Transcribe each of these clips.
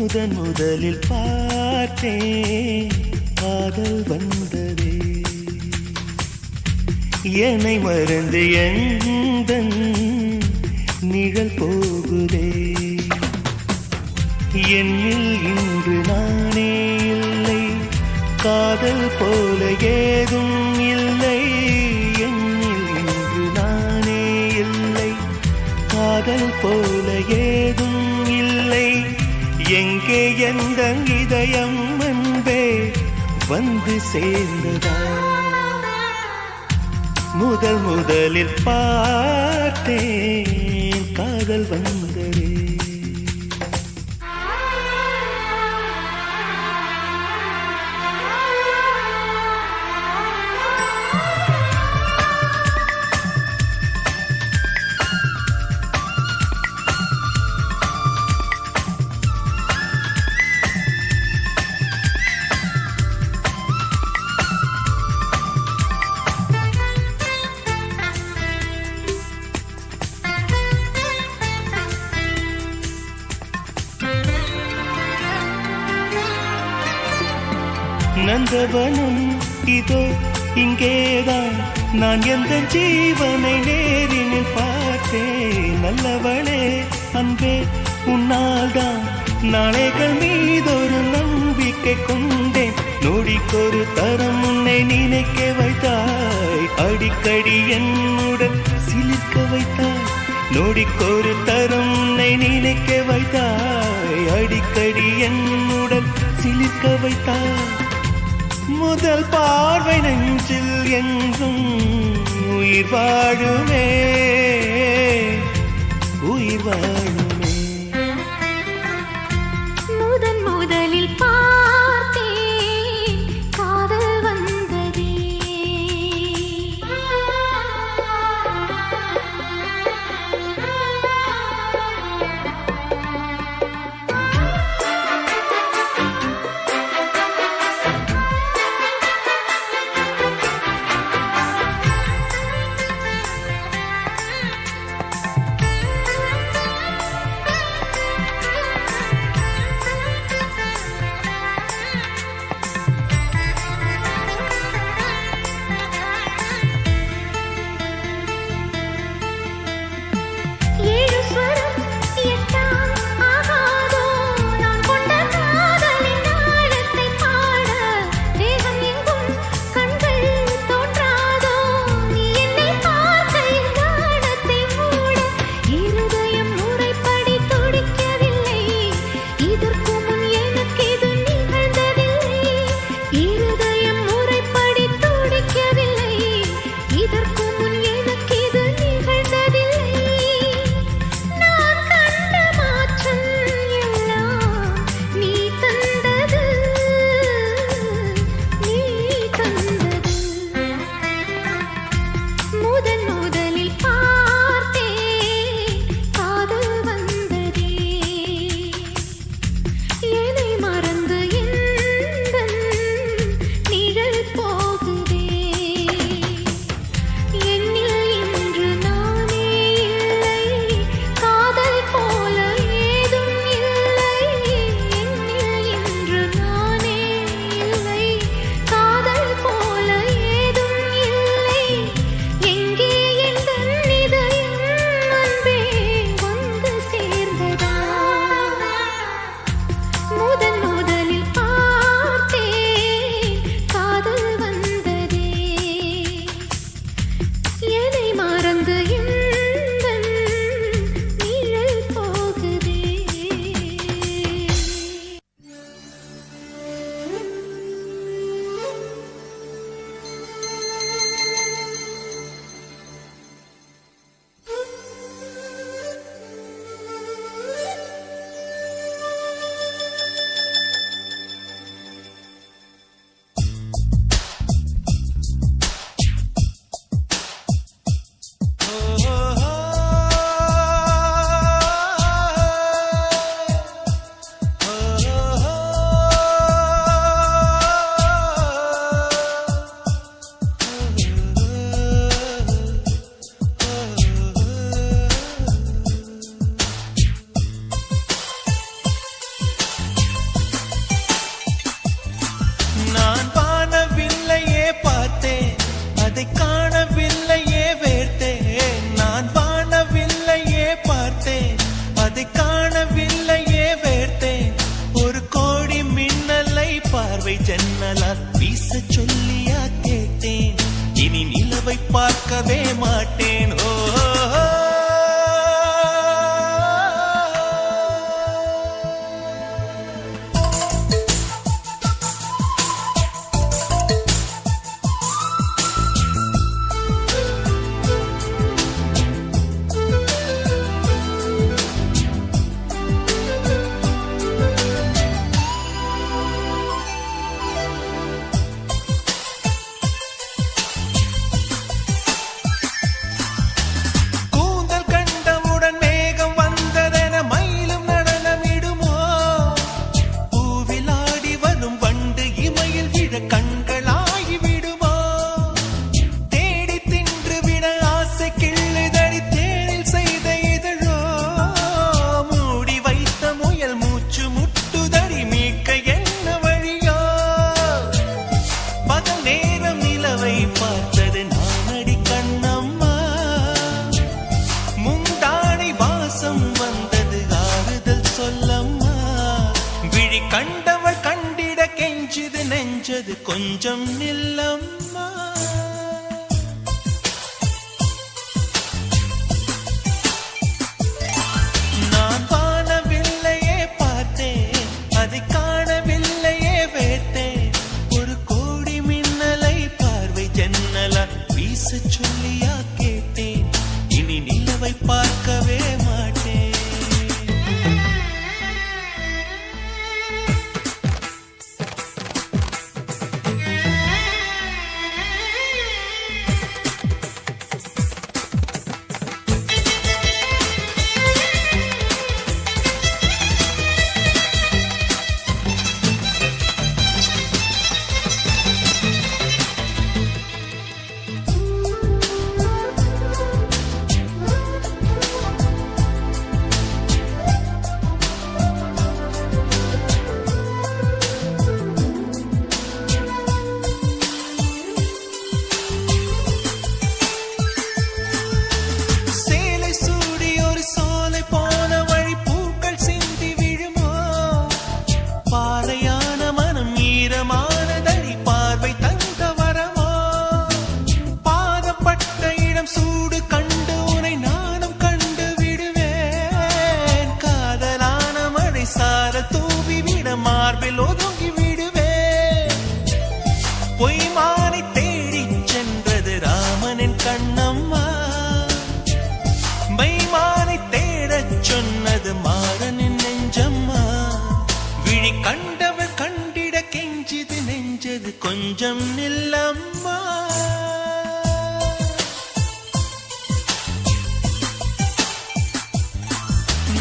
முதலில் பார்த்தேன் காதல் வந்ததே என்னை மறந்து எந்தன் நிழல் போகுதே என்னில் இன்று நானே இல்லை காதல் போல ஏதும் இல்லை என்னில் இன்று நானே இல்லை காதல் போல ஏதும் இல்லை எங்கே எந்த இதயம் அன்பே வந்து சேர்ந்ததா முதலில் பார்த்தேன் காதல் வந்ததே நந்தவனம் இதோ இங்கேதான் நான் எந்த ஜீவனை நேரினில் பார்த்தேன் நல்லவளே அன்பே உன்னால்தான் நாளைகள் மீதொரு நம்பிக்கை கொண்டேன் நொடிக்கொரு தரம் உன்னை நினைக்க வைத்தாய் அடிக்கடி என்னுடன் சிலிர்க்க வைத்தாய் நொடிக்கொரு தரம் உன்னை நினைக்க வைத்தாய் அடிக்கடி என்னுடன் சிலிர்க்க வைத்தாய் முதல் பார்வை நெஞ்சில் என்றும் உயிர் வாழுமே உயிர் வாழுமே முதலில் பார்த்தேன் காதல் வந்ததே விழி கண்டவள் கண்டிட கெஞ்சுது நெஞ்சது கொஞ்சம் நில்லம்மா. நான் வானவில்லையே பார்த்தேன், அதை காணவில்லையே வேட்டேன். ஒரு கோடி மின்னலை பார்வை ஜன்னலா வீச சொல்லியா கேட்டேன். இனி நிலவை பார்க்கவே மாட்டேன். மார்பில் ஒதுங்கி விடுவேன். பொய்மானை தேடி சென்றது ராமனின் கண்ணம்மா. மைமானை தேடச் சொன்னது மாறனின் நெஞ்சம்மா. விழி கண்டவர் கண்டிட கெஞ்சிது நெஞ்சது கொஞ்சம் நில்லம்மா.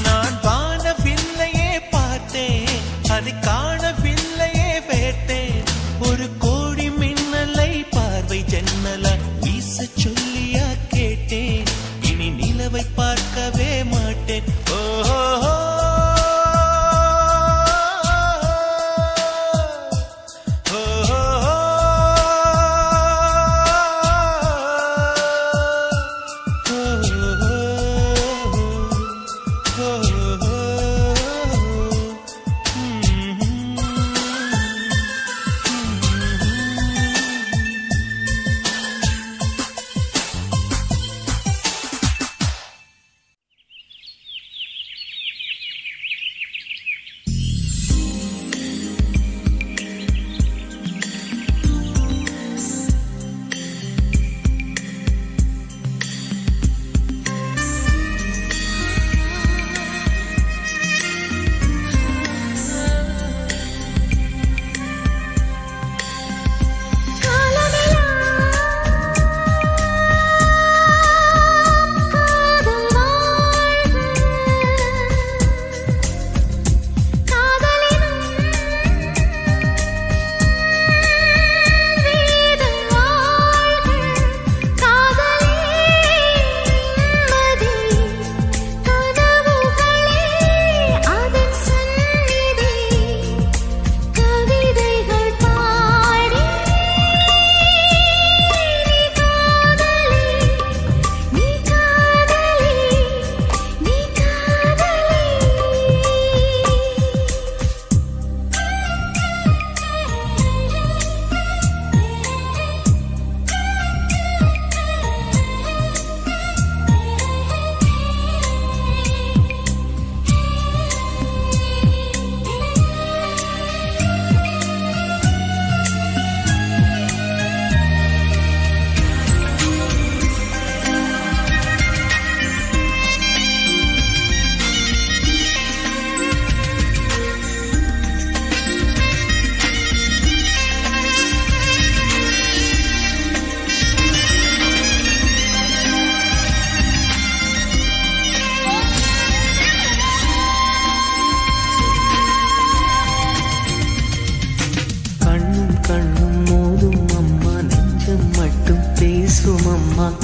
நான் வானவில்லையே பார்த்தேன், அதை காணவில்லையே வேட்டேன். ஒரு கோடி மின்னலை பார்வை ஜன்னலா வீச சொல்லியா கேட்டேன். இனி நிலவை பார்க்கவே மாட்டேன். ஓஹோ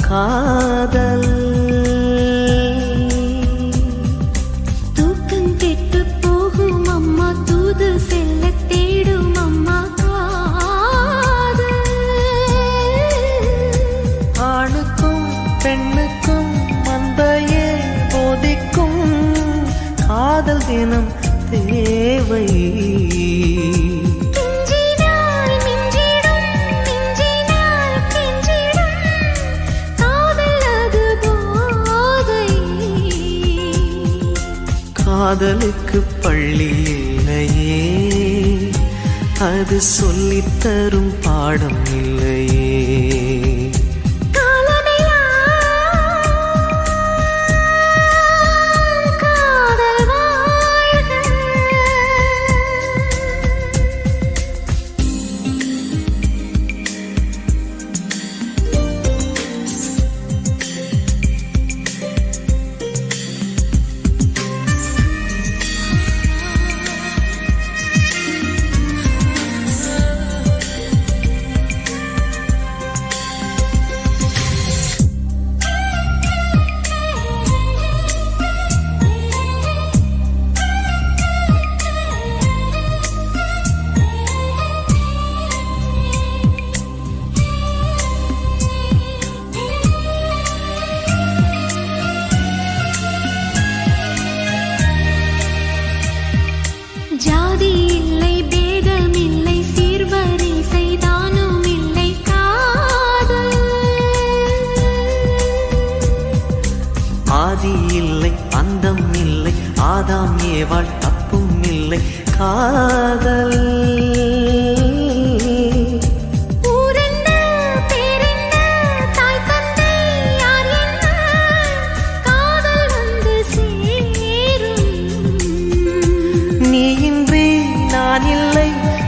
காதல் தூக்கம் கெட்டு போகும் அம்மா, தூது செல்ல தேடும் அம்மா காதல். ஆணுக்கும் பெண்ணுக்கும் மந்தையே போதிக்கும் காதல் தினம் தேவை. காதலுக்கு பள்ளி இல்லையே, அது சொல்லித்தரும் பாடம் இல்லையே. ஜாதி இல்லை, பேதம் இல்லை, சீர்வரிசை தானும் இல்லை, காதல். ஆதி இல்லை, அந்தம் இல்லை, ஆதாம் ஏவாள் தப்பும் இல்லை, காதல்.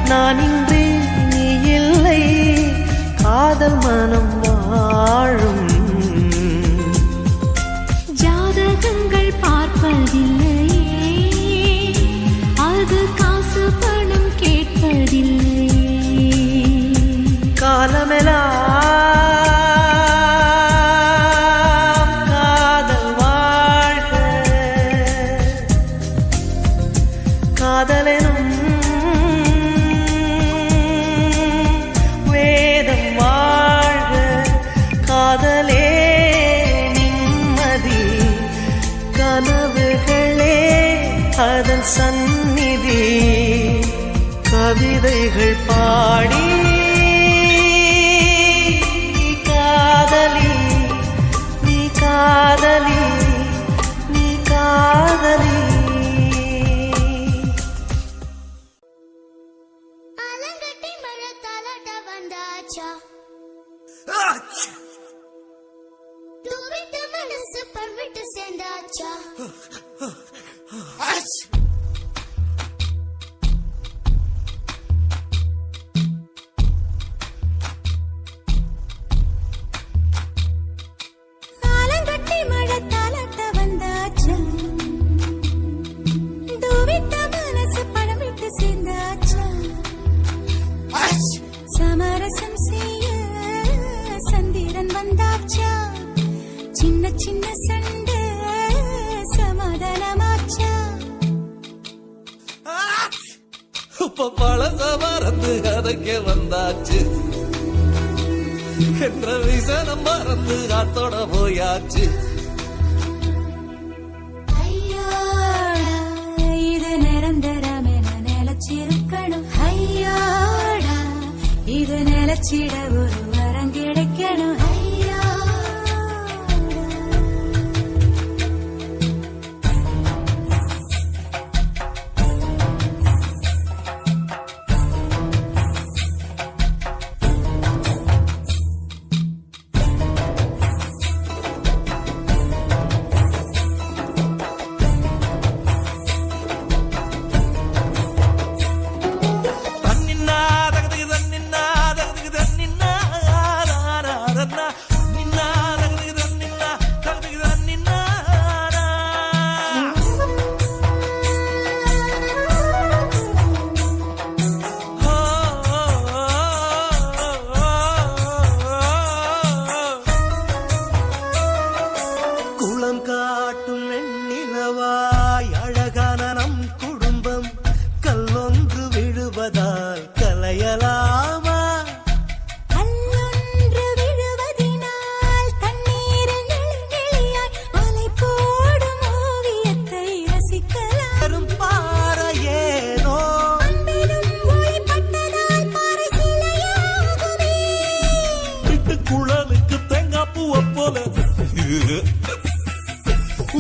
நான் இன்றி நீ இல்லை, காதல் மனம் வாழும். ஜாதகங்கள் பார்ப்பதில்லையே, அது காசு பணம் கேட்பதில்லையே. காலமெல்லாம் காதல் வாழ்க, காதலெனும் காதலே நிம்மதி, கனவுகளே அதன் சந்நிதி. கவிதைகள் பாடி நீ காதலி, நீ காதலி, நீ காதலி. அலங்கட்டி மழை தாலாட்ட வந்தாச்சா, தூவிட்டு மனசு பண்பிட்டு சேர்ந்தாச்சா. ஆலங்கட்டி மழை தாலாட்ட வந்தாச்சா, தூவிட்டு மனசு பண்பிட்டு சேர்ந்தாச்சா. சமரசம் செய்ய சந்திரன் வந்தாச்சா, சின்ன சின்ன சண்டை சமாதானமாச்சா. இப்ப பழச மறந்து கதைக்க வந்தாச்சு, என்ற விசனம் மறந்து காத்தோட போயாச்சு. ஐயோடா இது நிரந்தரமென நிலச்சிருக்கணும், ஐயோடா இது நிலச்சிட ஒரு வரம் கிடைக்கணும்.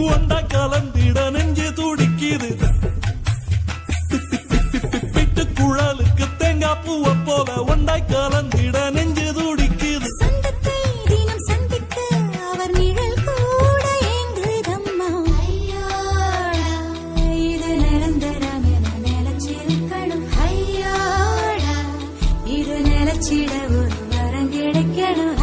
ஒண்டா கலந்திட நெஞ்சு துடிக்க துடிக்குது பிட்டு குழலுக்கு தேங்காய் பூவை போல ஒண்டாய் கலந்திட நெஞ்சு துடிக்குது சொந்தத்தை தினம் சந்திக்க அவர் நிழல் கூட ஏங்குதம்மா ஐயோடா இது நிரந்தரம் என நிலைச்சிருக்கணும் ஐயோடா இது நிலைச்சிட ஒரு வரம் கிடைக்கணும்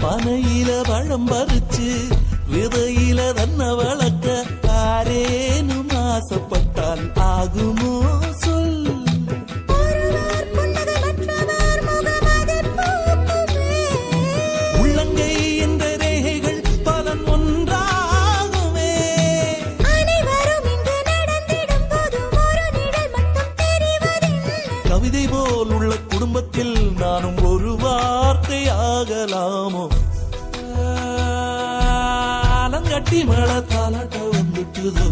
பனையில பழம் பறிச்சு விதையில தன்ன வளர்க்க ஆரேனும் ஆசைப்பட்டால் ஆகுமோ சொல் உள்ளங்கை என்ற ரேகைகள் பலன் ஒன்றாகுமே அனைவரும் இங்கு நடந்திடும் போதும் ஒரு நிழல் மட்டும் தெரிவதில்லை கவிதை போல் உள்ள குடும்பத்தில் நானும் ஒரு வார்த்தை ஆகலாமோ ஆலங்கட்டி மழை தாலாட்ட வந்துட்டுதோ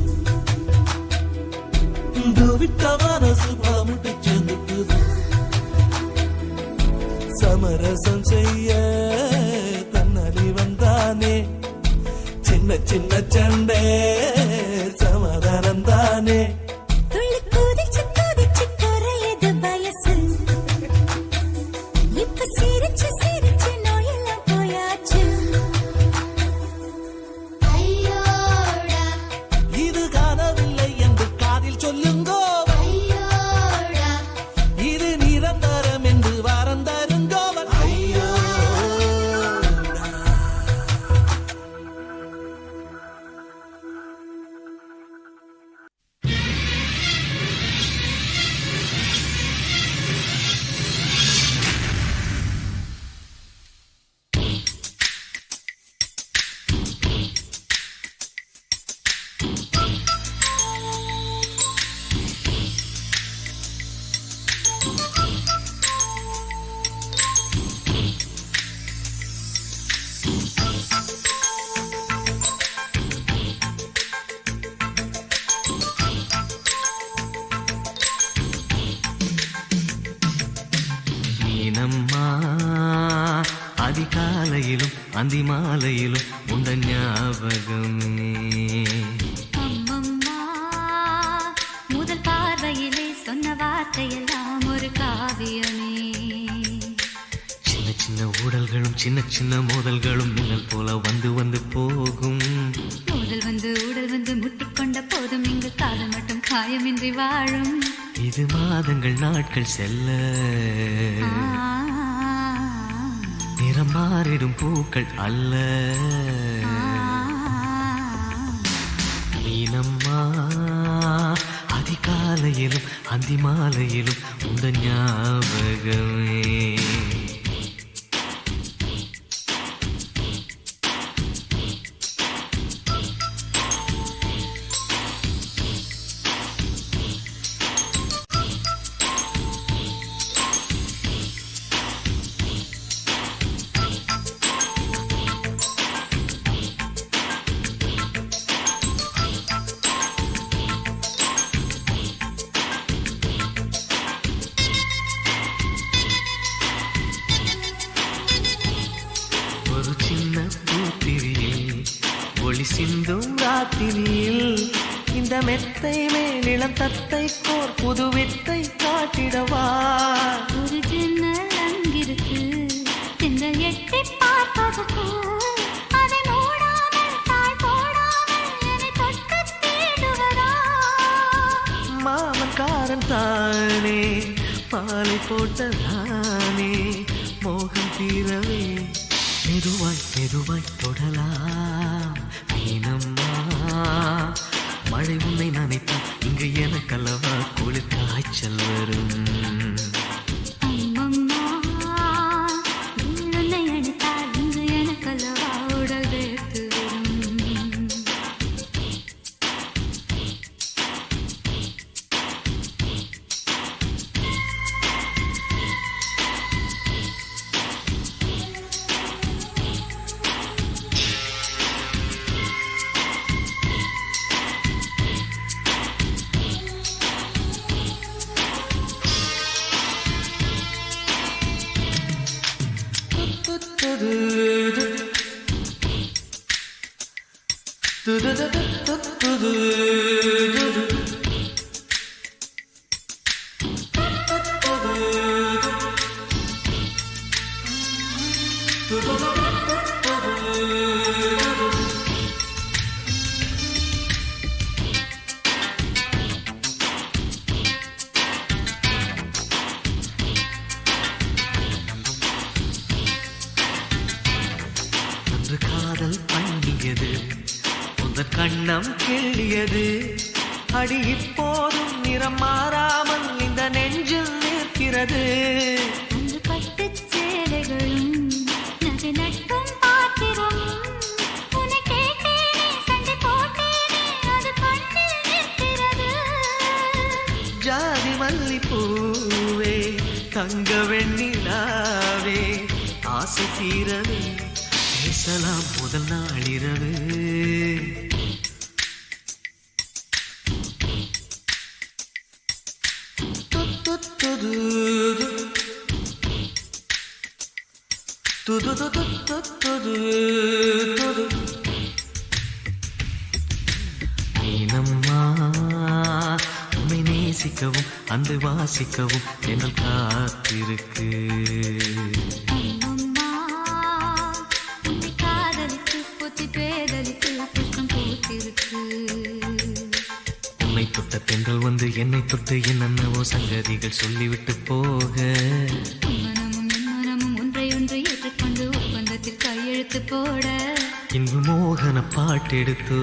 விட்ட மனசு பலமுட்டு சேர்ந்துட்டுதோ சமரசம் செய்ய தன்னடி வந்தானே சின்ன சின்ன சண்டை சமாதானம் தானே துள்ளி குதிச்சு குதிச்சு குறையுது வயசு இப்ப சிரிச்சு சிரிச்சு நோயெல்லாம் போயாச்சு ஐயோடா இது காணவில்லை என்று காதில் சொல்லுங்கோ ஐயோடா இது நிரந்தரம் என்று வாரம் தருங்கோ ஐயோ நீனம்மா அதிகாலையிலும் அந்திமாலையிலும் உண்ட ஞாபகமே அம்மம்மா முதல் பார்வையிலே சொன்ன வார்த்தையெல்லாம் ஒரு காவியமே சின்ன சின்ன ஊடல்களும் சின்ன சின்ன மோதல்களும் மின்னல் போல வந்து வந்து போகும் முதல் வந்து உடல் வந்து முட்டிக்கொண்ட போதும் இங்கு காதல் மட்டும் காயமின்றி வாழும் இது மாதங்கள் நாட்கள் செல்ல நிறம் மாறிடும் பூக்கள் அல்ல நீனம்மா அதிகாலையிலும் அந்திமாலையிலும் உந்த ஞாபகமே ஒரு சின்ன பூத்திரியில் ஒளி சிந்தும் ராத்திரியில் இந்த மெத்தை மேலிளம் தத்தை போர் புது வித்தை காட்டிடவா மாலை போட்ட நானே மோகம் தீரவே மெதுவாய் மெதுவாய் தொடலாம் மீனம்மா மழை உன்னை நினைத்தால் இங்கு எனக்கல்லவா குளிர் காய்ச்சல் வரும் அம்மம்மா, நீ உன்னை அணைத்தால் இங்கு எனக்கல்லவா உடல் வேர்த்து வரும். அன்று காதல் பண்ணியது உந்தன் கண்ணம் கிள்ளியது அடி இப்போதும் நிறம் மாறாமல் இந்த நெஞ்சில் நிற்கிறது அன்று பட்டுச் சேலைகளும் நகை நட்டும் பாத்திரம் உன்னை கேட்டேனே சண்டை போட்டேனே அது கண்ணில் நிற்கிறது. ஜாதி மல்லிப்பூவே தங்க வெண்ணிலாவே ஆசை தீரவே பேசலாம் முதல் நாளிரவு மீனம்மா உன்னை நேசிக்கவும் அன்பை வாசிக்கவும் என்னல் காத்திருக்கு அம்மம்மா, உன்னை காதலித்து பொத்தி பேதலித்து புஷ்பம் பூத்திருக்கு. உன்னை தொட்ட பெண்கள் வந்து என்னை தொட்டு என்னென்னவோ சங்கதிகள் சொல்லிவிட்டு போக உன் மனமும் என் மனமும் ஒன்றையொன்று ஏற்றுக்கொண்டு ஒப்பந்தத்தில் கையெழுத்து போட இன்று மோகன பாட்டெடுத்தோ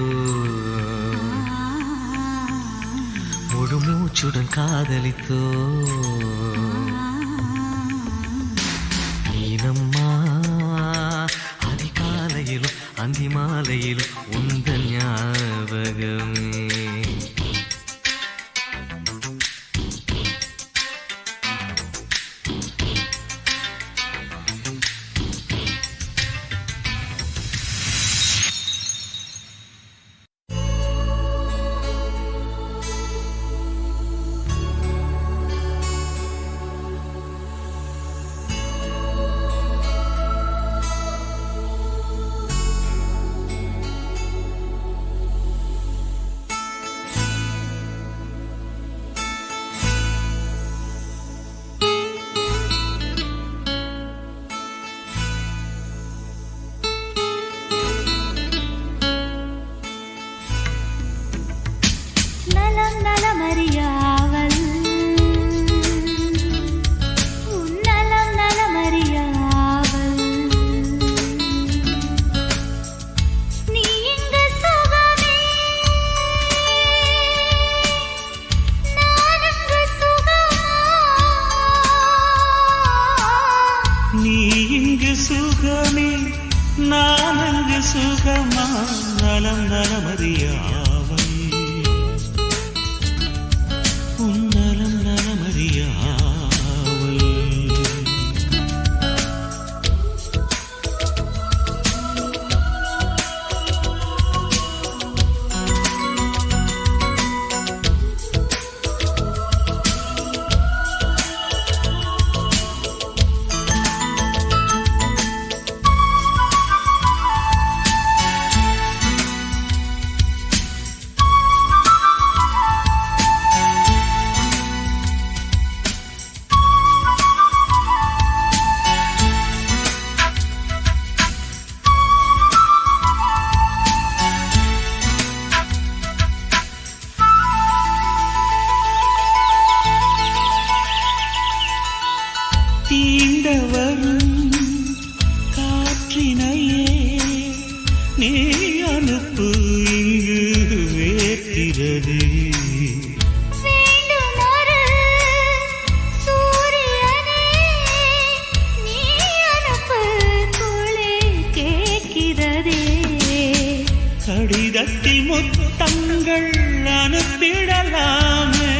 முழு மூச்சுடன் காதலித்தோ மீனம்மா அதிகாலையிலும் அந்தி மாலையிலும் உந்தன் ஞாபகமே நலம் நலமறியாவல் உன் நலம் நலமறியாவல் நீ இங்கு சுகமே நான் இங்கு சுகமா நீ இங்கு சுகமே நான் அங்கு சுகமா நலம் நலமறியாவல் உன் நலம் நலமறியாவல் தீண்ட வரும் காற்றினையே நீ அனுப்பு இங்கு வேர்க்கிறது. கடிதத்தில் முத்தங்கள் அனுப்பிடலாமே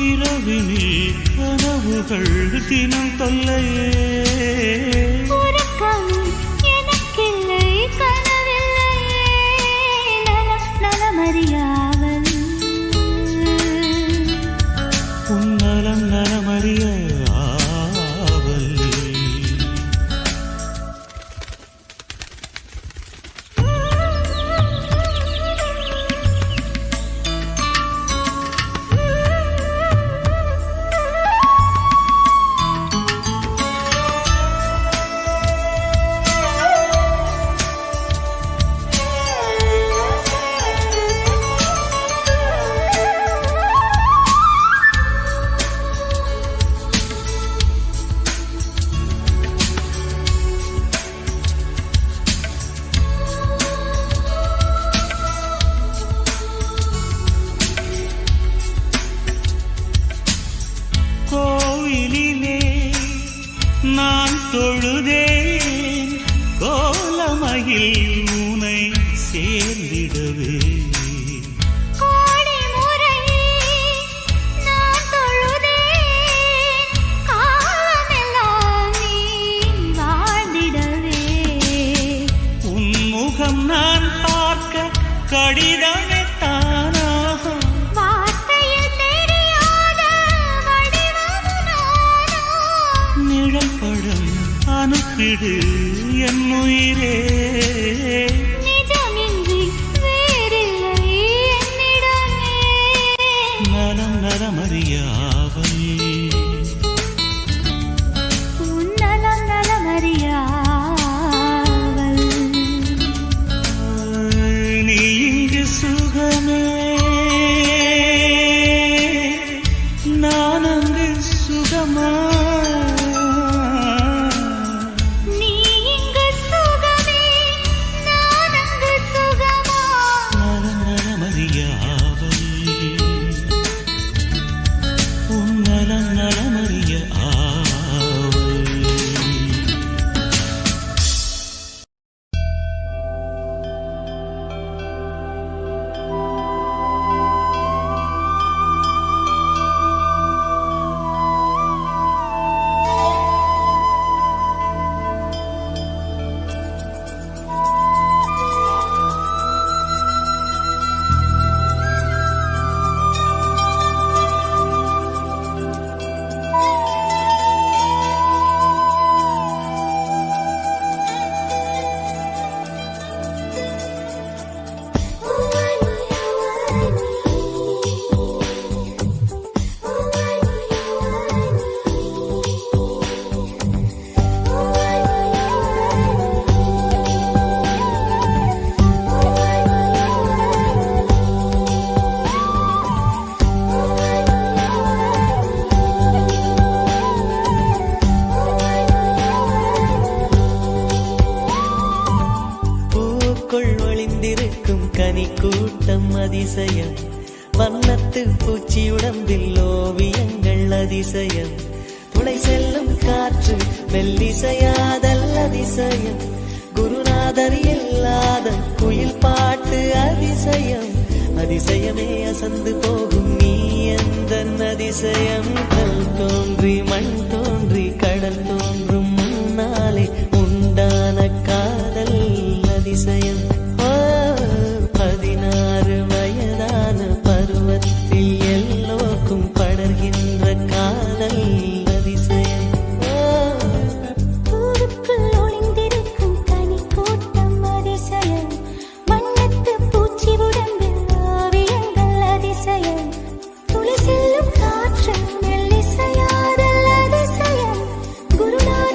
இரவினில் கனவுகள் தினம் தொல்லையே எனக்கில்லை கனவில்லையே நலமறியாவல் உன்னலம் நலமறிய நான் தொழுதேன் கோலமயில் உனை சேர்ந்திடவே உன்முகம் நான் பார்க்க கடிதமே தானாகும் நிழற்படம் அனுப்பிடு என் உயிரே நிஜமின்றி வேறில்லை என்னிடமே நலம் நலமறியாவல் உன்னலம் நலமறியாவல் நீ இங்கு சுகமே நான் அங்கு சுகமா கனி கூட்டம் அதிசயம் வண்ணத்து பூச்சி உடம்பில் ஓவியங்கள் அதிசயம் துளை செல்லும் காற்று மெல்லிசையாதல் அதிசயம் குருநாதர் இல்லாத குயில் பாட்டு அதிசயம் அதிசயமே அசந்து போகும் நீ எந்த அதிசயம் கல் தோன்றி மண் தோன்றி கடல் தோன்றும் முன்னாலே உண்டான காதல் அதிசயம் 16 வயதான பருவத்தில் எல்லோருக்கும் படர்கின்ற காதல் அதிசயம் பூவுக்குள் ஒளிந்திருக்கும் கனி கூட்டம் அதிசயம் வண்ணத்து பூச்சி உடம்பில் ஓவியங்கள் அதிசயம் துளி செல்லும் காற்று மெல்லிசையாதல் அதிசயம் குருநாதர்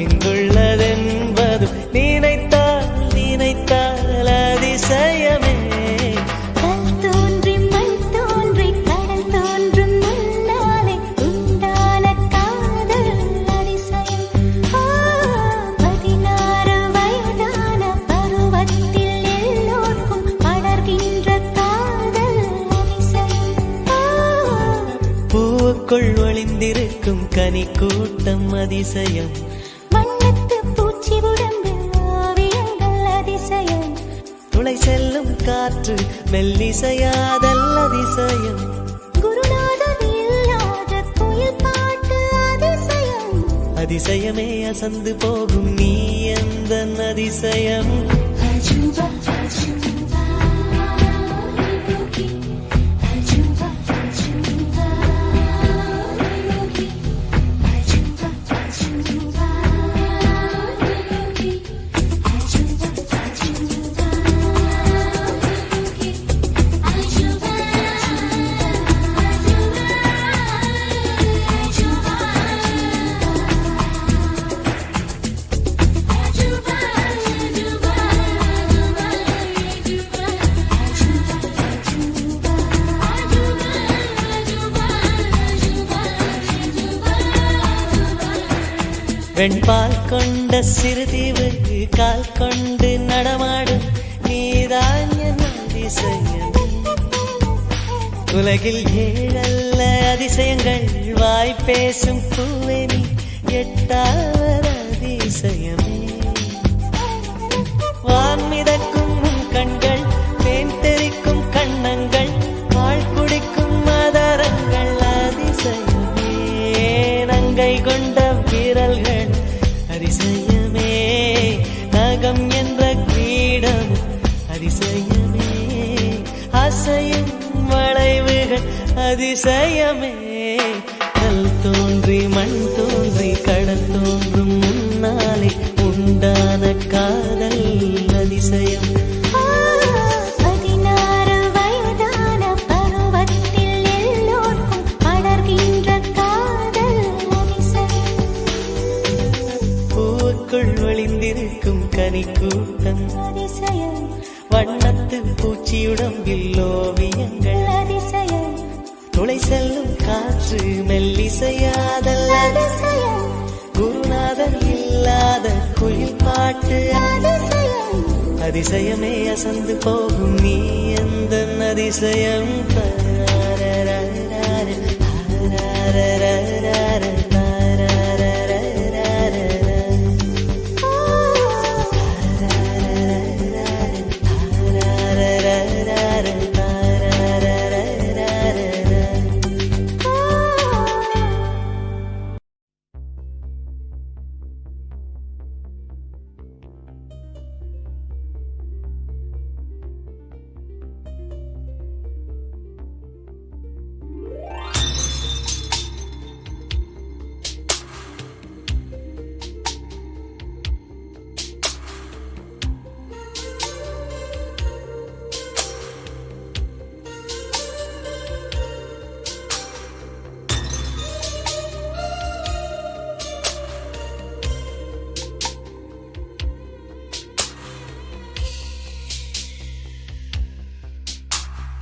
இங்குள்ளதென்பது நினைத்தால் நினைத்தால் அதிசயமே. கல் தோன்றி மண் தோன்றி கடல் தோன்றும் முன்னாலே உண்டான காதல் அதிசயம். 16 வயதான பருவத்தில் எல்லோர்க்கும் படர்கின்ற காதல் அதிசயம். பூவுக்குள் ஒளிந்திருக்கும் கனி கூட்டம் அதிசயம். வண்ணத்து பூச்சி உடம்பில் ஓவியங்கள் அதிசயம். துளை செல்லும் காற்று மெல்லிசையாதல் அதிசயம். குருநாதன் இல்லாத குயில் பாட்டு அதிசயம். அதிசயமே அசந்து போகும் நீ எந்த அதிசயம். அஜூபா அஜூபா யோகி அஜூபா அஜூபா யோகி அஜூபா அஜூபா யோகி அஜூபா அஜூபா யோகி அஜூபா வெண்பால் கொண்ட சிறுதீவு கால் கொண்டு நடமாடும் நீதான் என் அதிசயம். உலகில் 7 அதிசயங்கள் வாய் பேசும் பூவே நீ 8வது அதிசயமே. வான் மிதக்கும் உன் கண்கள் தேன் தெறிக்கும் கண்ணங்கள் பால் குடிக்கும் மதரங்கள் அதிசயமே. நங்கை கொண்ட விரல்கள் அதிசயமே. நகம் என்ற கிரீடம் அதிசயமே. அசையும் வளைவுகள் அதிசயமே. கல் தோன்றி மண் தோன்றி கடல் தோன்றும் முன்னாலே உண்டான காதல் அதிசயம். 16 வயதான பருவத்தில் எல்லோர்க்கும் படர்கின்ற காதல் அதிசயம். பூவுக்குள் ஒளிந்திருக்கும் கனி கூட்டம் அதிசயம். வண்ணத்து பூச்சியுடம்பில் ஓவியங்கள் அதிசயம். துளை செல்லும் காற்று மெல்லிசையாதல் அதிசயம். குருநாதன் இல்லாத குயில் பாட்டு அதிசயம். அதிசயமே அசந்து போகும் நீ எந்த அதிசயம்.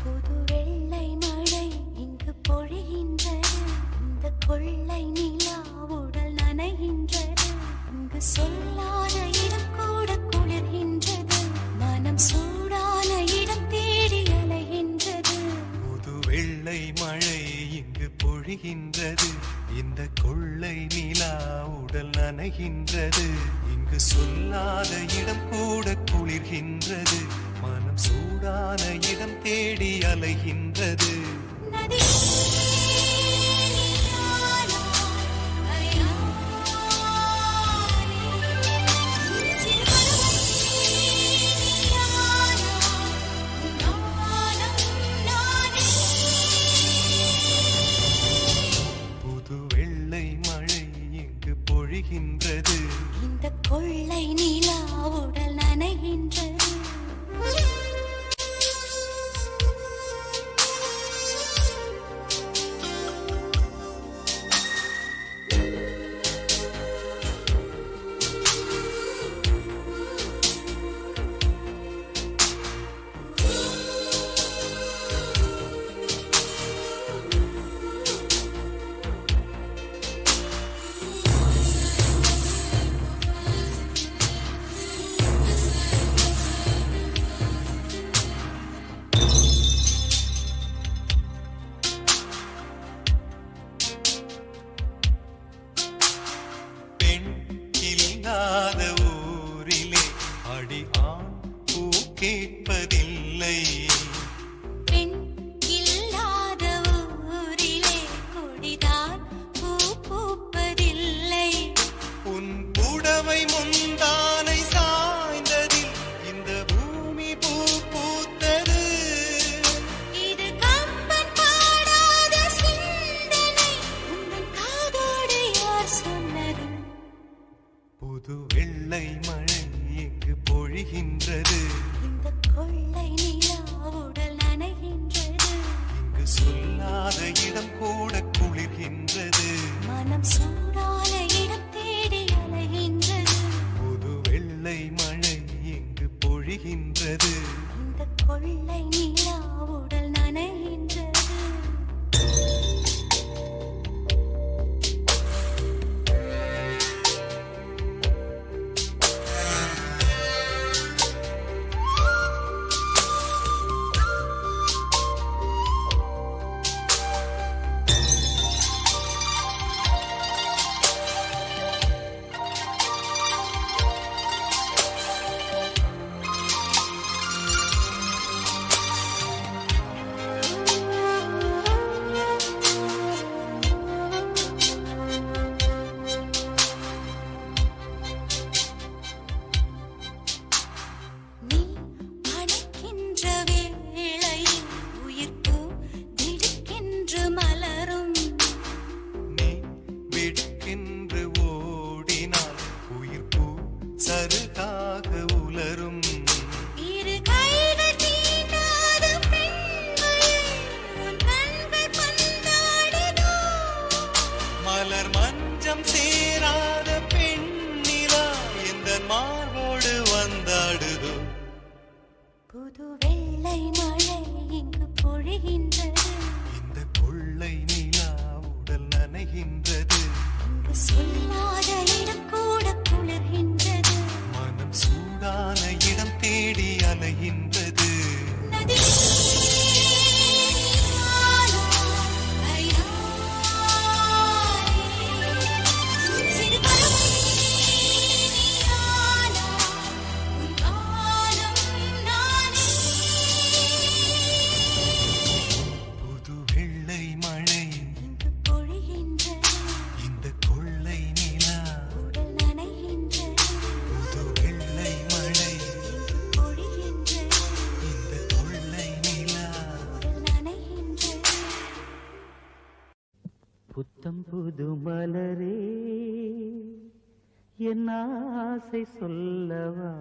புது வெள்ளை மழை இங்கு பொழிகின்றது. இந்த கொள்ளை நிலா உடல் நனைகின்றது. இங்கு சொல்லாத இடம் கூட குளிர்கின்றது. மனம் சூடான இடம் தேடி அலைகின்றது. புது வெள்ளை மழை இங்கு பொழிகின்றது. இந்த கொள்ளை நிலா உடல் நனைகின்றது. இங்கு சொல்லாத இடம் கூட குளிர்கின்றது. மனம் சூடான இடம் தேடி அலைகின்றது. நதி புது வெள்ளை மழை இங்கு பொழிகின்றது. இந்த கொள்ளை நிலா உடல் நனைகின்றது. இல்லாத ஊரிலே அடி ஆண் பூ கேட்பதில்லை. பெண் இல்லாத ஊரிலே கொடிதான் பூ பூப்பதில்லை. உன் புடவை முந்தானை சாய்ந்ததில் இந்த பூமி பூ பூத்தது. இது கம்பன் பாடாத சிந்தனை, உந்தன் காதோடு யார் சொன்னது? புது வெள்ளை மழை இங்கு பொழிகின்றது. இந்த கொள்ளை நிலா உடல் நனைகின்றது. இங்கு சொல்லாத இடம் கூட குளிர்கின்றது. மனம் சூடான இடம் தேடி அலைகின்றது. புது வெள்ளை மழை இங்கு பொழிகின்றது. இந்த கொள்ளை நிலா உடல் நனைகின்றது. நீ அணைக்கின்ற வேளையில் உயிர்ப்பூ திடுக்கென்று மலரும். நீ வெட்கென்று ஓடினால் உயிர் பூ சருகாக உலரும். இரு கைகள் தீண்டாத பெண்மையை உன் கண்கள் பந்தாடுதோ? மலர் மஞ்சம் சேராத பெண்ணிலா எந்த மார்போடு வந்தாடுதோ. புது வெள்ளை மழை இங்கு பொழிகின்றது. இந்த கொள்ளை நிலா உடல் நனைகின்றது. இங்கு சொல்லாத இடம் கூட குளிர்கின்றது. மனம் சூடான இடம் தேடி அலைகின்றது. நதி சிறு பறவை நீயானா, உன் காலம் நானே. புது வெள்ளை மழை இங்கு பொழிகின்றது. இந்த கொள்ளை நிலா. உடல் நனைகின்றது. புது வெள்ளை மழை இங்கு பொழிகின்றது. இந்த கொள்ளை நிலா. உடல் நனைகின்றது. புத்தம் புது மலரே என் ஆசை சொல்லவா?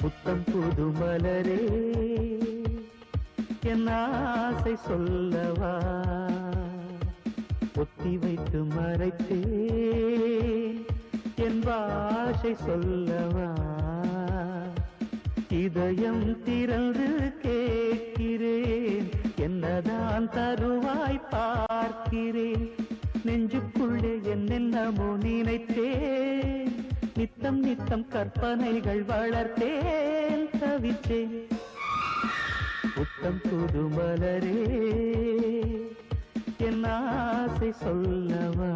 புத்தம் புது மலரே என் ஆசை சொல்லவா? ஒத்தி வைத்து மறைத்தேன் என் பாஷை சொல்லவா? இதயம் திறந்து கேட்கிறேன், என்னதான் தருவாய் பார்க்கிறேன். நெஞ்சுக்குள்ளே என்னென்னமோ நினைத்தேன், நித்தம் நித்தம் கற்பனைகள் வளர்த்தேன், தவித்தேன். புத்தம் புது மலரே என் ஆசை சொல்லவா?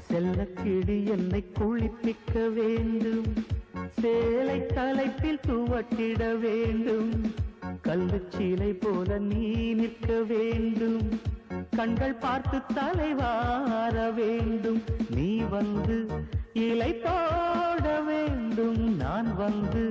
செல்லக்கிளி என்னை குளிப்பிக்க வேண்டும், சேலை தலைப்பில் துவட்டிட வேண்டும், கல்லுச்சீலை போல நீ நிற்க வேண்டும், கண்கள் பார்த்து தலைவார வேண்டும், நீ வந்து இலை போட வேண்டும், நான் வந்து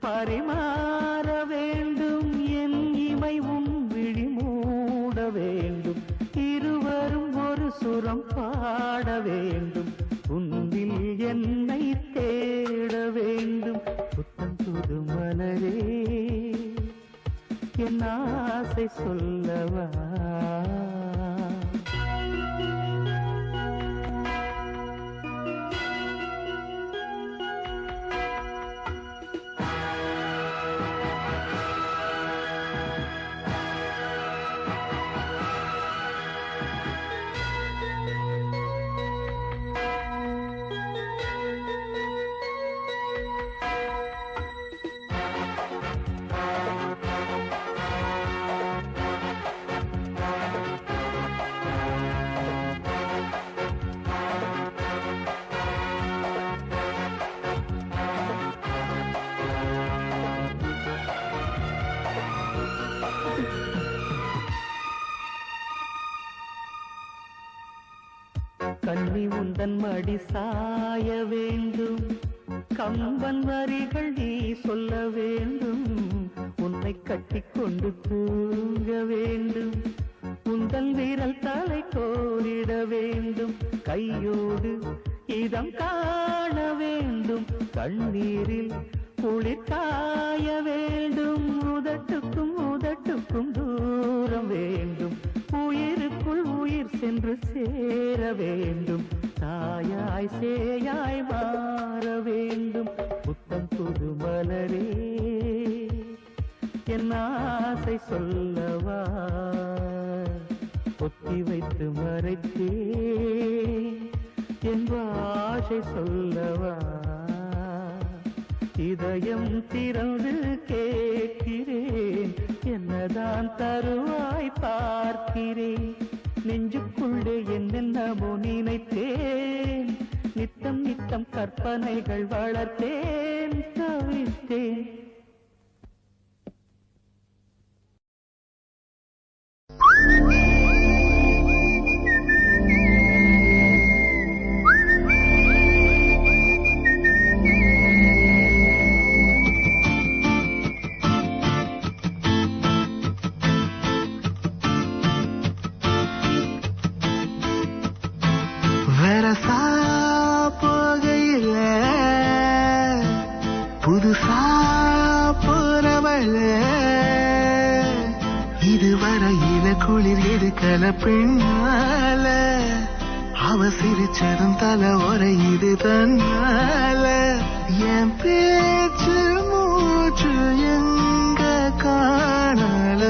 பரிமாற வேண்டும், என் இமை உன் விழி மூட வேண்டும், இருவரும் ஒரு சுரம் பாட வேண்டும், உன்னில் என்னை தேட வேண்டும், புத்தம் புது மலரே என் ஆசை சொல்லவா. கண்ணி உந்தன் மடி சாய வேண்டும், கம்பன் வரிகள் நீ சொல்ல வேண்டும், உன்னை கட்டிக்கொண்டு தூங்க வேண்டும், உந்தன் வீரல் தலை கோரிட வேண்டும், கையோடு இதம் காண வேண்டும், கண்ணீரில் குளிர் காய வேண்டும், உதட்டுக்கும் உதட்டுக்கும் தூரம் வேண்டும், உயிருக்குள் உயிர் சென்று சேர வேண்டும், தாயாய் சேயாய் மாற வேண்டும், புத்தம் புது மலரே என் ஆசை சொல்லவா. பொத்தி வைத்து மறைத்தே என் ஆசை சொல்லவா. இதயம் திறந்து கேட்கிறேன், என்னதான் தருவாய் பார்க்கிறேன், நெஞ்சுக்குள்ளே என்னென்னமோ நினைத்தேன், நித்தம் நித்தம் கற்பனைகள் வளர்த்தேன், தவித்தேன். வரசா போகையில புதுசா போறவள, இதுவரையில குளிர் எடுக்கல பெண்ணால, அவ சிரிச்சதும் தலை உரையுது தன்னால, என் பேச்சு மூச்சு எங்க காணல,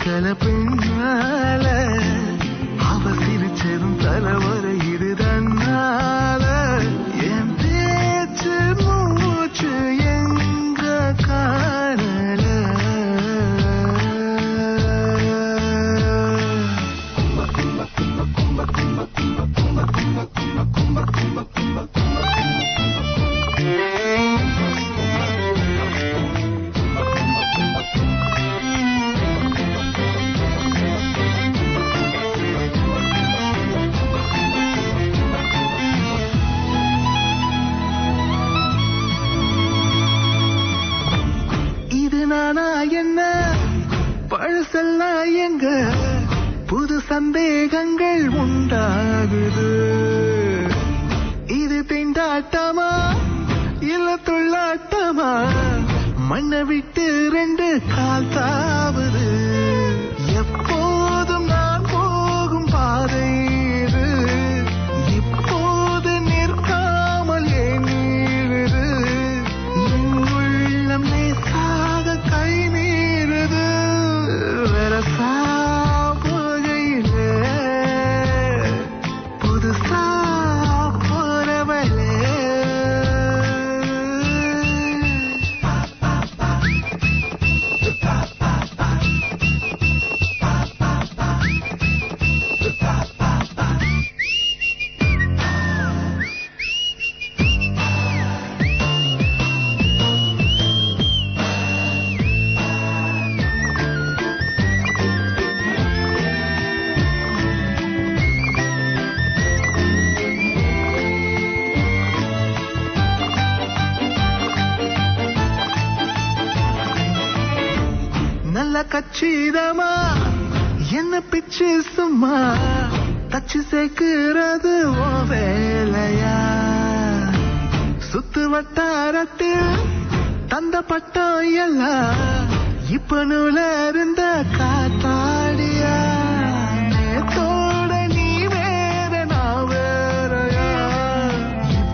கல பெண்ணால, அவ சிரிச்சதும் தலைவரை இது தன்னால, என் பேச்சு மூச்சு எங்க காணல. என்ன பழசெல்லாம் எங்க புது சந்தேகங்கள் உண்டாகுது, இது திண்டாட்டமா இல்ல துள்ளாட்டமா, மண்ணை விட்டு ரெண்டு கால் தாவுது, எப்போதும் நான் போகும் பாதை இது, இப்போது நிற்காமல் ஏன் நீருது, என் உள்ளம் லேசாக கை மீறுது, வரசா போகையிலே புதுசா நல்ல கச்சிதமா என்ன பிச்சு சும்மா தச்சு சேர்க்கிறது ஓ வேலையா சுத்து வட்டாரத்தில் தந்த பட்டம் எல்லாம் இப்ப நூல இருந்த காத்தாடியா நேத்தோட நீ வேற நான் வேறையா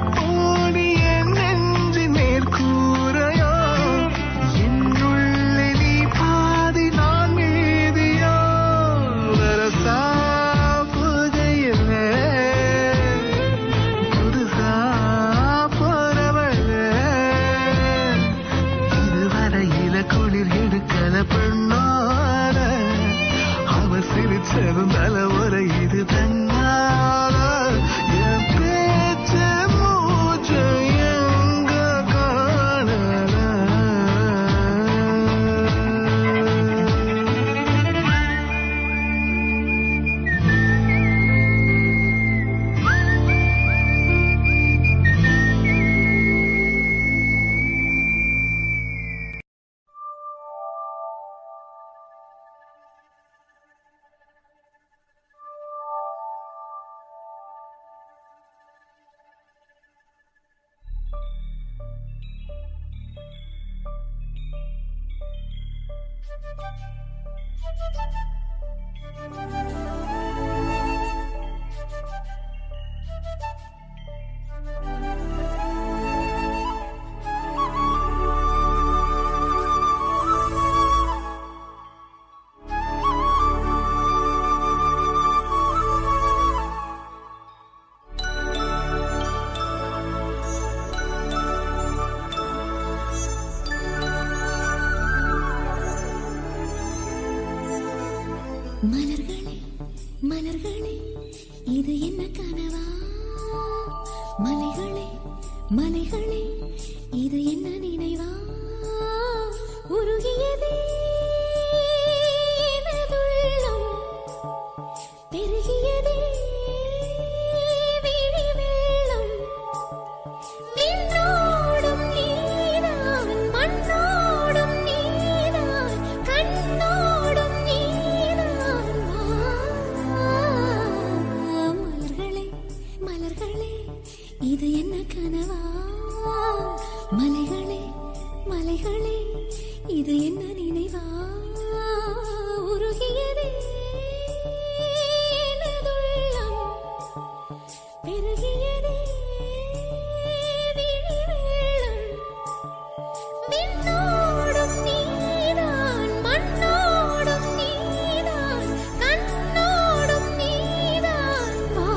இப்போ நீ என் நெஞ்சு மேற்கூரையோ என்னுள்ளே நீ பாதி நான் மீதியோ வரசா புகையிலே புதுசா போறவளே இதுவரையில குளிர் எடுக்கல பெண்ணால அவ சிரிச்சதும் தலைவரை இது தன்னால என் பேச்ச மூச்ச எங்க காணல மலர்களே மலர்களே இது என்ன கனவா மலைகளே மலைகளே இது என்ன நினைவா உருகியதே எனதுள்ளம் பெருகியதே விழி வெள்ளம் விண்ணோடும் நீதான் மண்ணோடும் நீதான் கண்ணோடும் நீதான் மலர்களே மலர்களே இது என்ன கனவா மலைகளே மலைகளே இது என்ன நினைவா உருகியதே எனதுள்ளம் பெருகியதே விழி வெள்ளம் விண்ணோடும் நீதான் மண்ணோடும் நீதான் கண்ணோடும் நீதான் வா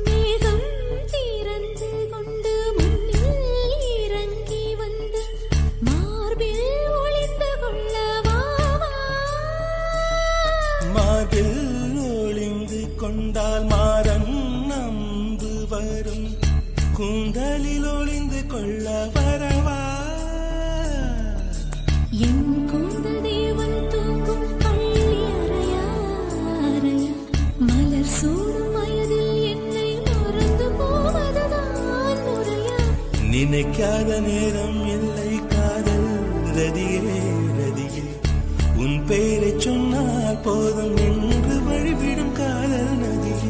மேகம் திறந்து கொண்டு முன்னில் இறங்கி வந்து மார்பில் ஒளிந்து கொள்ளவாவா மார்பில் ஒளிந்து கொண்டால் மாறன் நம்பு வரும் கூந்தலில் ஒளிந்து கொள்ள வரவா என் கூந்தல் தேவன் தூங்கும் பள்ளி அறையா அறையா மலர் சூடும் வயதில் என்னை மறந்து போவதுதான் முறையா நினைக்காத நேரம் இல்லை காதல் ரதியே ரதியே உன் பெயரை சொன்னால் போதும் என்று வழிவிடும் காதல் நதியே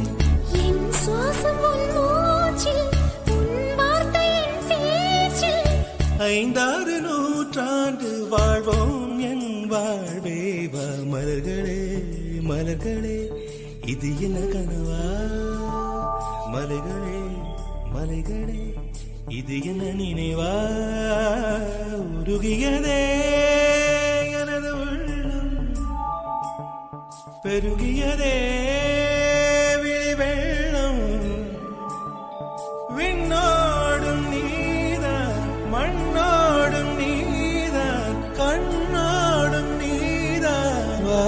என் சுவாசம் உன் மூச்சில் உன் வார்த்தை என் பேச்சில் 5 நூற்றாண்டு வாழ்வோம் என் வாழ்வே வா மலர்களே மலர்களே இது என்ன கனவா மலைகளே மலைகளே இது என்ன நினைவா உருகியதே எனது உள்ளம் பெருகியதே விழி வெள்ளம் விண்ணோடும் நீதான் மண்ணோடும் நீதான் கண்ணோடும் நீதான் வா.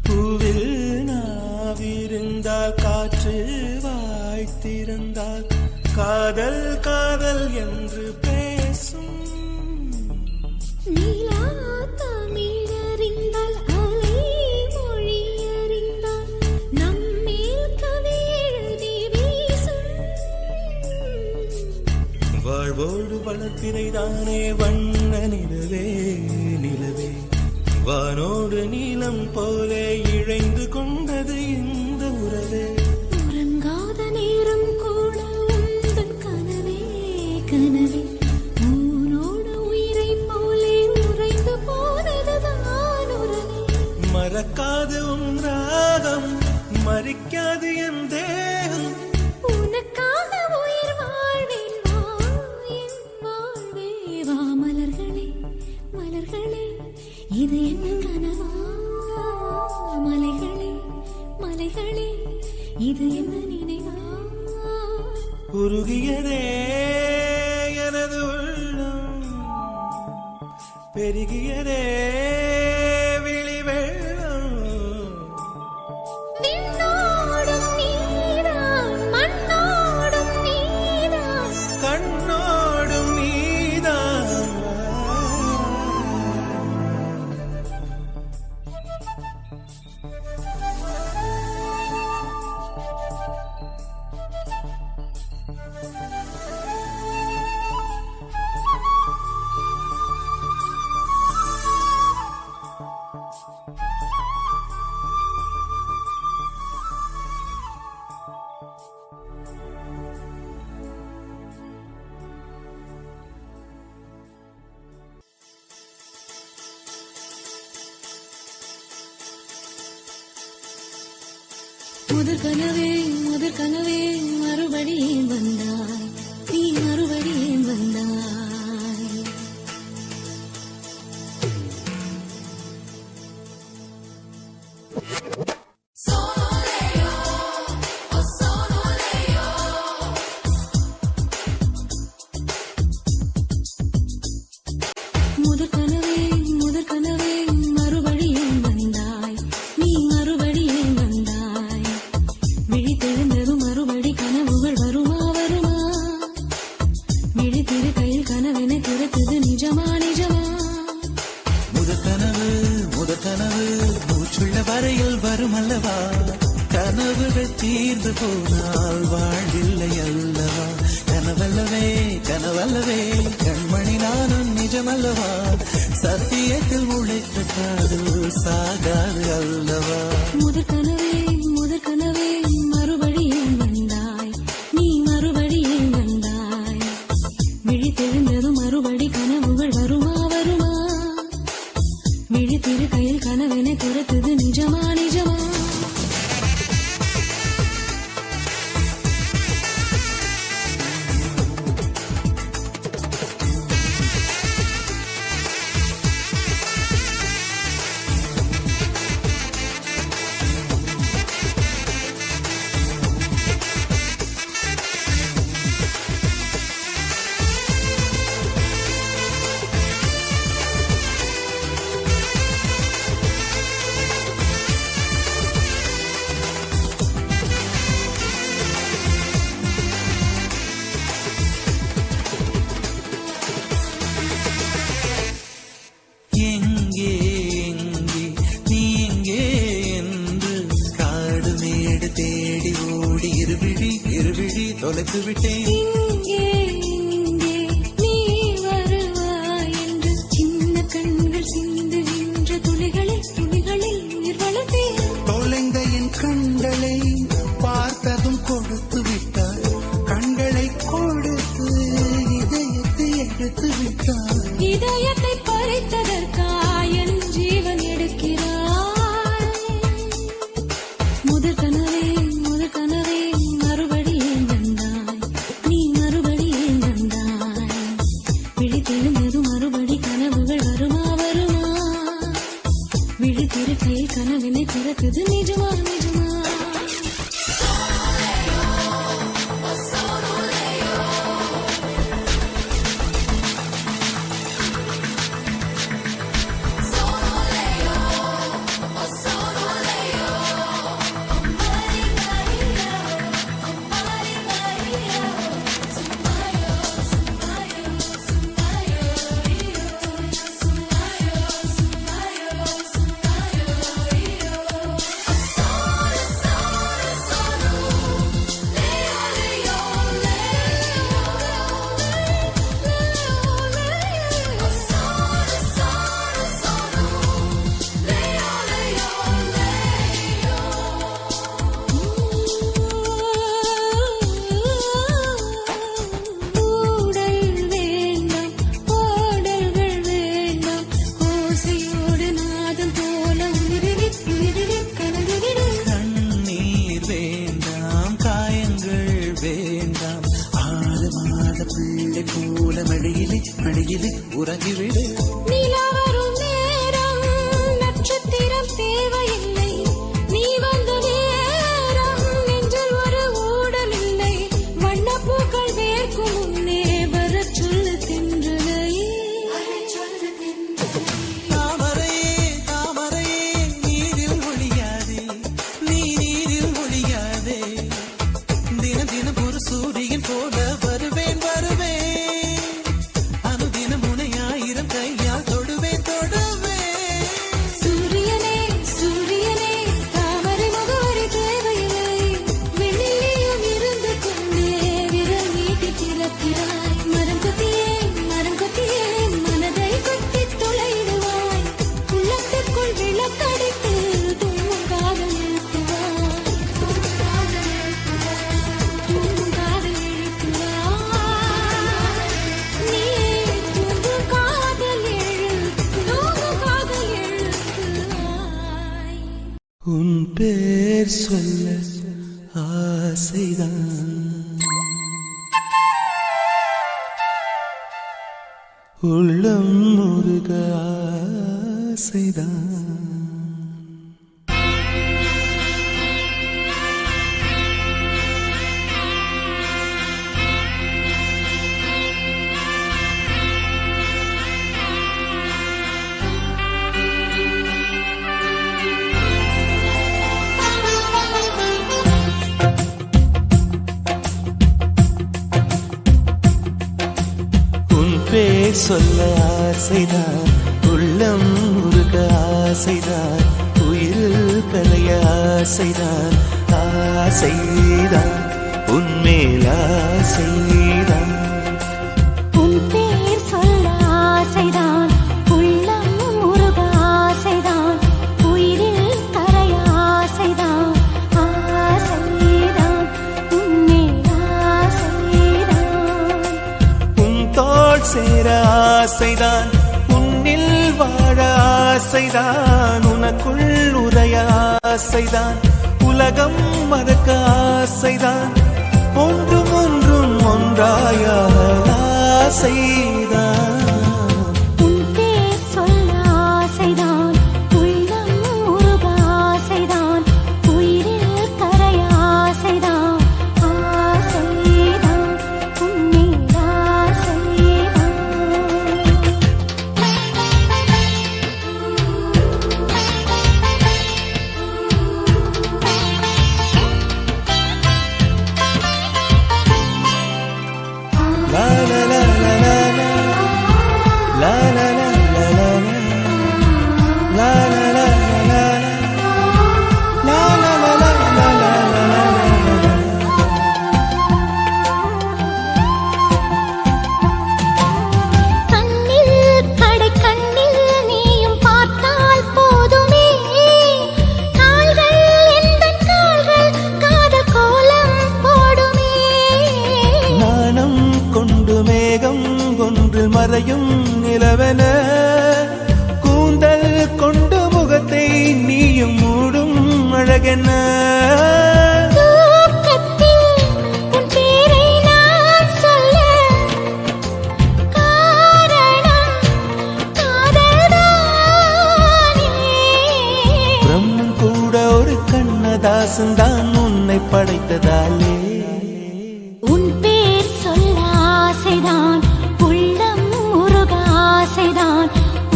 பூவில் நாவிருந்தால் காற்று வாய்த்திருந்தால் காதல் காதல் என்று பேசும் நீலா தமிழறிந்தால் அலை மொழி அறிந்தால் நம்மேல் கவி எழுதி வீசும் வாழ்வோடு வளர்த்திரைதானே வண்ண நிலவே நிலவே வானோடு நீலம் போலே இழைந்து கொண்டது இந்த உறவே உறங்காத நேரம் கூட உந்தன் கனவே கனவே ஊனோடு உயிரை போலே உறைந்து போனதுதான் உறவே மறக்காது உன் ராகம் மறிக்காது என் தேகம் உனக்காக உயிர் வாழ்வேன் வா என் வாழ்வே வா மலர்களே மலர்களே இது என்ன கனவா மலைகளே மலைகளே இது என்ன நினைவா உருகியதே எனது உள்ளம் பெருகியதே விழி வெள்ளம் விண்ணோடும் நீதான் மண்ணோடும் நீதான் கண்ணோடும் நீதான் முதற் கனவே மறுபடியும் வந்தாய் நீ மறுபடியும் வந்தாய் முதற் கனவே மறுபடியும் வந்தாய் நீ மறுபடியும் வந்தாய் விழி தெரிந்ததும் மறுபடி கனவுகள் வருமா வருமா விழி திரு கையில் கனவென திறக்குது நிஜமா நிஜமா முதற்கனவு மூச்சுள்ள வரையில் வரும் அல்லவா கனவுகள் தீர்ந்து போனால் வாழ்வில்லை அல்லவா கனவல்லவே கண்மணி நானும் நிஜமல்லவா சத்தியத்தில் உழைத்த காதல் சாகாது அல்லவா முதற் கனவே மறுபடியும் வந்தாய் நீ மறுபடியும் வந்தாய் விழி தெரிந்ததும் மறுபடி கனவுகள் வருமா வருமா விழி திரு கையில் கனவென துரத்துது நிஜமா நிஜமா தேடு தேடி ஓடி இருவிழி தொலைத்து விட்டேன். இங்கே இங்கே நீ வருவாய் என்று சின்ன கண்கள் சிந்துகின்ற துளிகளில் உயிர் வளர்த்தேன். தொலைந்த என் கண்களை பார்த்ததும் கொடுத்து விட்டாய். கண்களை கொடுத்து இதயத்தை எடுத்து விட்டாய். இதயத்தை பறித்ததற்காய் என் ஜீவன் எடுக்கிறாய். முதல் கனவே மறுபடியும் வந்தாய். நீ மறுபடியும் வந்தாய். விழித்தெழுந்தது மறுபடி கனவுகள் வருமா விழித்திருக்கையில் கனவினை பிறக்குது நிஜமா மடியிலே உறங்கிவிடு. நிலா வரும் நேரம் நட்சத்திரம் தேவையில்லை. நீ வந்த நேரம் நெஞ்சில் ஒரு ஊடல் இல்லை. வண்ணப்பூக்கள் வேர்க்கும் முன்னே வரச் சொல்லு தென்றலையே. தாமரையே நீரில் ஒழியாதே. நீ நீரில் ஒழியாதே. தினம் தினம் ஒரு சூரியன் போல வருவேன். உன் பேர் சொல்ல ஆசைதான், உள்ளம் முருக ஆசைதான். பேர் சொல்ல ஆசைதான், உள்ளம் உருக ஆசைதான், உயிரில் கலைய ஆசைதான், ஆசைதான் உன்மேல் ஆசைதான். உன் பேர் சொல்ல ஆசைதான், உள்ளம் உருக ஆசைதான், உயிரில் கரைய ஆசைதான், ஆசைதான் உன்மேல் ஆசைதான். உன் தோள் சேர ஆசைதான், உன்னில் வாழ ஆசைதான், உனக்குள் உரைய ஆசைதான், உலகம் மறக்க ஆசைதான், ஒன்றும் ஒன்றும் ஒன்றாய ஆசைதான். உன் பேர் சொல்ல ஆசைதான், உள்ளம் உருக ஆசைதான், உயிரில் கரைய ஆசைதான், ஆசைதான் உன்மேல் ஆசைதான். La la la la la la. அரசன்தான் உன்னை படைத்ததாலே உன் பேர் சொல்ல ஆசைதான், உள்ளம் உருக ஆசைதான்,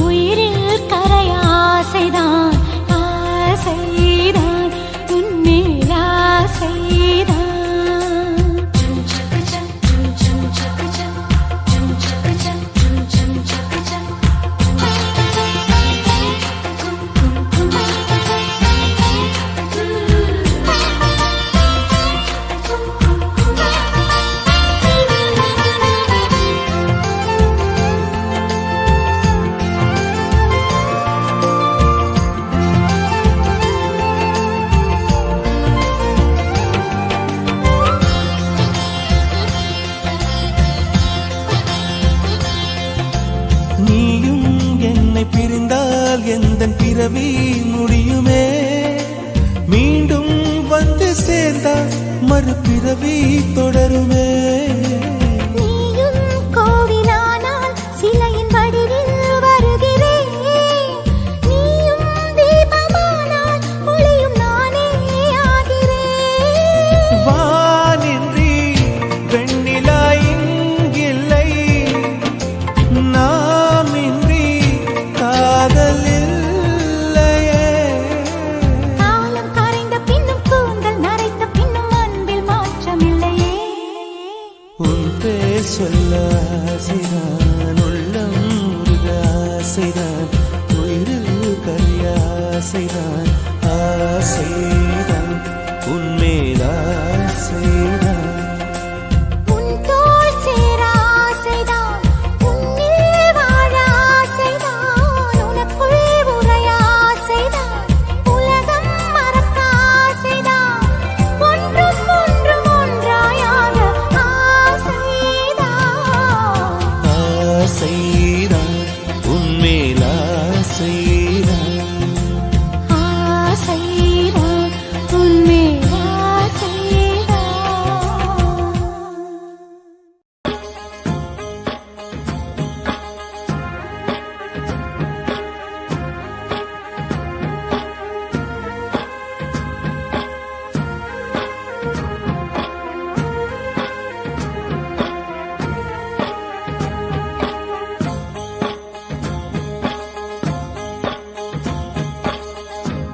உயிரில் கரைய ஆசைதான், ஆசைதான் உன்மேல் ஆசைதான். நீயும் என்னை பிரிந்தால் எந்தன் பிறவி முடியுமே, மீண்டும் வந்து சேர்ந்தால் மறுபிறவி தொடருமே. நீயும் கோவிலானால் சிலையின் வடிவில் வருகிறேன், நீயும் தீபமானால் ஒளியும் நானே ஆகிறேன். வானின்றி வெண்ணிலா இங்கில்லை, நாமின்றி காதல் இல்லையே. காலம் கரைந்த பின்னும் கூந்தல் நரைத்த பின்னும் அன்பில் மாற்றமில்லையே. உன் பேர் சொல்ல ஆசைதான், உள்ளம் உருக ஆசைதான், உயிரில் கரிய ஆசைதான், ஆசைதான் உன்மேல் ஆசைதான். உன் தோள் சேர ஆசைதான், உன்னில் வாழ ஆசைதான், உனக்குள் உறைய ஆசைதான், உலகம் மறக்க ஆசைதான், ஒன்றும் ஒன்றும் ஒன்றாயாக ஆசைதான். ஆசைதான் உன்மேல் ஆசைதான். ஆசைதான் உன்மேல் ஆசைதான்.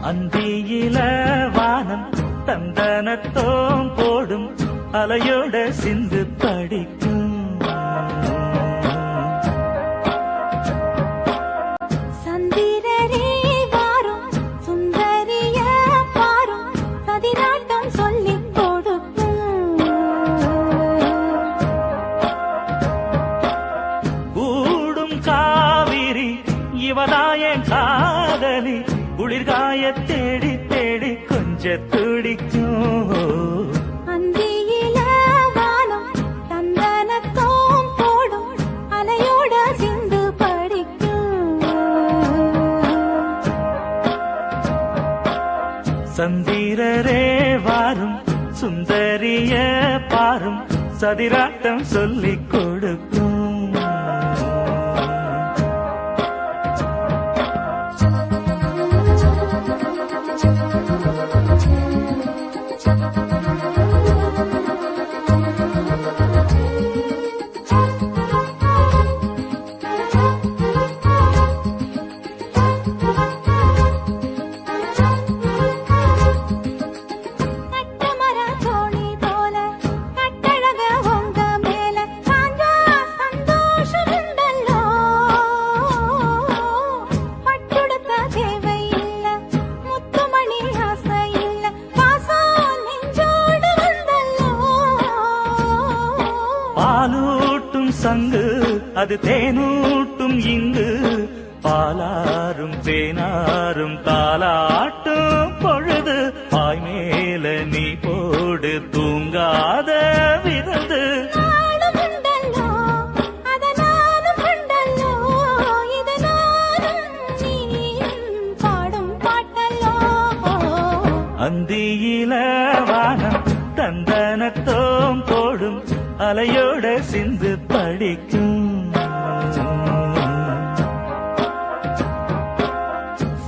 அந்தியில வானம் தந்தனத்தோம் போடும் அலையோட சிந்து படிக்கும். சந்திரரே வாரும், சுந்தரிய பாரும், பதினாட்டம் சொல்லிக் கொடுக்கும். கூடும் காவிரி இவதாயன் காதலி, குளிர்காய தேடி தேடி கொஞ்ச துடிக்கும். அந்தியில வானம் தந்தனத்தோம் போடும் அலையோட சிந்து படிக்கும். சந்திரரே வாரும், சுந்தரிய பாரும், சதிராட்டம் சொல்லிக் கொடுக்கும். கட்டமர தோணி போல கட்டழக உங்க மேல சாஞ்சா சந்தோஷம் உண்டல்லோ. பட்டுடுத்த தேவை இல்ல, முத்துமணி ஆசை இல்ல, பாசம் நெஞ்சோடு வந்தல்லோ. பாலூட்டும் சங்கு அது தேனூட்டும் இங்கு, பாலாரும் தேனாரும் தாலாட்டும் பொழுது, பாய் மேல நீ போடு தூங்காத விருந்து. நாளும் உண்டல்லோ, அத நானும் உண்டல்லோ, இது நானும் நீயும் பாடும் பாட்டல்லோ. அந்தியில வானம் தந்தனத்தோம் போடும் அலையோட சிந்து படிக்கும்.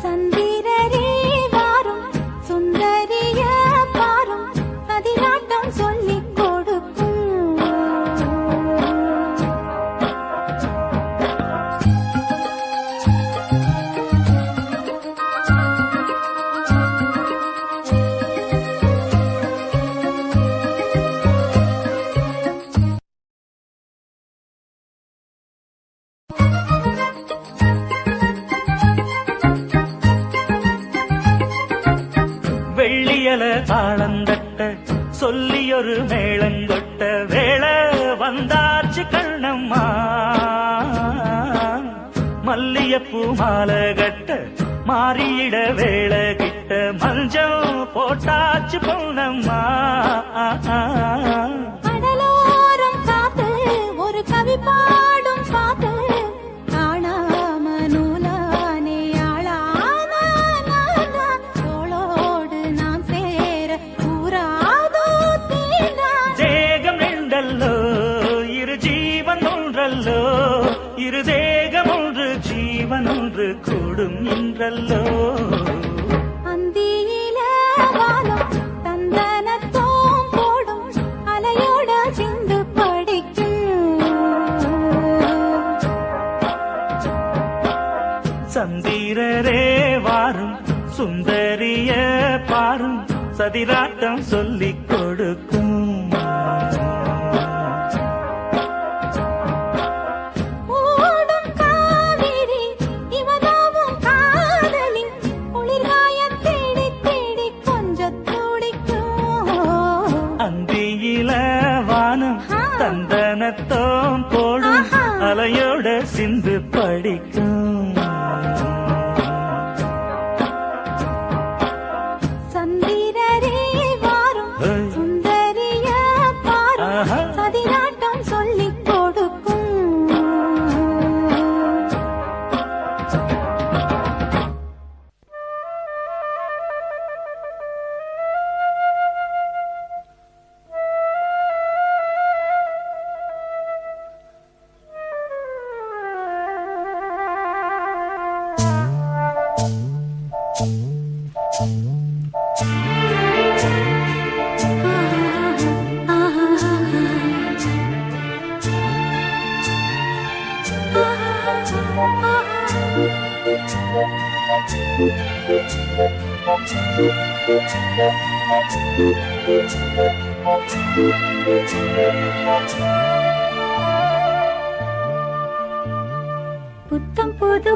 சந்திரரே வாரும், சுந்தரிய சொல்லி ஒரு மேளங்கொட்ட வேளை வந்தாச்சு கண்ணம்மா. மல்லியப்பூ மாலை கட்ட மாறியிட வேளை கிட்ட மஞ்சள் போட்டாச்சு பொன்னம்மா. கடலோரம் காத்து ஒரு கவி பாடும் பாட்டு காணாம நூலானே ஆளான தோளோடு நாம் சேர கூறாதோ தீனா. தேகம் ரெண்டல்லோ இரு ஜீவன் ஒன்றல்லோ, இரு தேகம் ஒன்று ஜீவன் ஒன்று கூடும் என்றல்லோ. அந்தியில வானம் தந்தனத்தோம் போடும் அலையோட சிந்து படிக்கும். சந்திரரே வாரும் சுந்தரிய பாரும் சதிராட்டம் சொல்லிக் கொடுக்கும். ஓடும் காவிரி இவனாவும் காதலி குளிர்காயத் தேடி தேடி கொஞ்சத் துடிக்கும். அந்தியில வானம் தந்தனத்தோம் போடும் அலையோட சிந்து படிக்கும். சந்திரரே வாரும் சுந்தரிய பாரும் சதிராட்டம் சொல்லிக் கொடுக்கும். புத்தம் புது